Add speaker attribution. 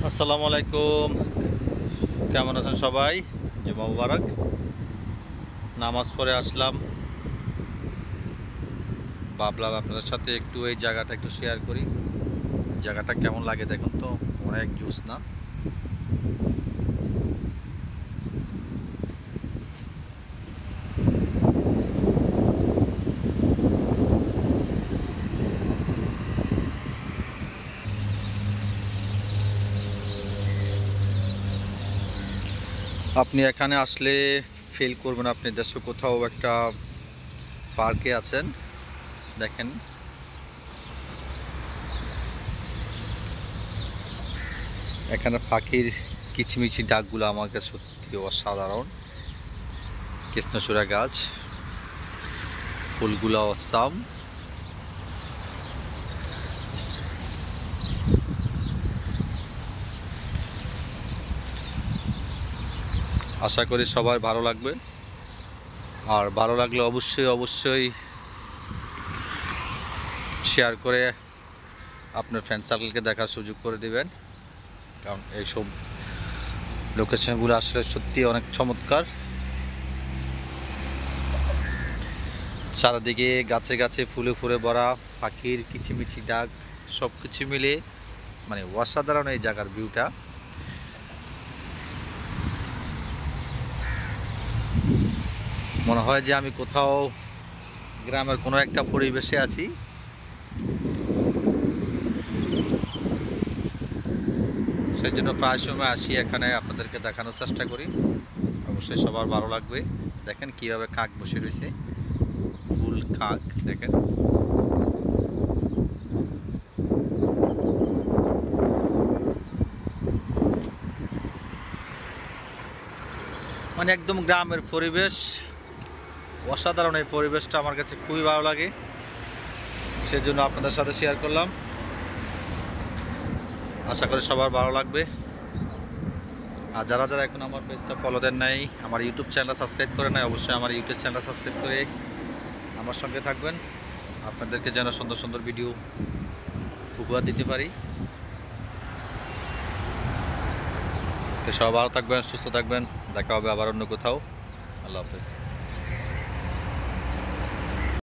Speaker 1: আসসালামু আলাইকুম, কেমন আছেন সবাই? জুমা মুবারক। নামাজ পড়ে আসলাম, ভাবলাম আপনাদের সাথে একটু এই জায়গাটা একটু শেয়ার করি। জায়গাটা কেমন লাগে দেখুন তো, অনেক জুস না? আপনি এখানে আসলে ফিল করবেন আপনি দেশে কোথাও একটা পার্কে আছেন। দেখেন, এখানে পাখির কিচিমিচি ডাকগুলো আমার কাছে সত্যি অসাধারণ। কৃষ্ণচূড়া গাছ, ফুলগুলো অসাম। আশা করি সবার ভালো লাগবে, আর ভালো লাগলে অবশ্যই অবশ্যই শেয়ার করে আপনার ফ্রেন্ড সার্কেলকে দেখার সুযোগ করে দিবেন। কারণ এইসব লোকেশনগুলো আসলে সত্যি অনেক চমৎকার। চারিদিকে গাছে গাছে ফুলে ফুলে ভরা, পাখির কিচিমিচি ডাক, সব কিছু মিলে মানে অসাধারণ এই জায়গার ভিউটা। মনে হয় যে আমি কোথাও গ্রামের কোনো একটা পরিবেশে আছি। সেই জন্য প্রায় সময় আসি এখানে, আপনাদেরকে দেখানোর চেষ্টা করি। অবশ্যই সবার ভালো লাগবে। দেখেন কীভাবে কাক বসে রয়েছে, ফুল কাক দেখেন। মানে একদম গ্রামের পরিবেশ, অসাধারণ। এই পরিবেশটা আমার কাছে খুবই ভালো লাগে, সেজন্য আপনাদের সাথে শেয়ার করলাম। আশা করি সবার ভালো লাগবে। আর যারা যারা এখন আমার পেজটা ফলো দেন নাই, আমার ইউটিউব চ্যানেল সাবস্ক্রাইব করে নাই, অবশ্যই আমার ইউটিউব চ্যানেল সাবস্ক্রাইব করে আমার সঙ্গে থাকবেন। আপনাদেরকে যেন সুন্দর সুন্দর ভিডিও উপহার দিতে পারি। তো সবাই ভালো থাকবেন, সুস্থ থাকবেন। দেখা হবে আবার অন্য কোথাও। আল্লাহ হাফেজ।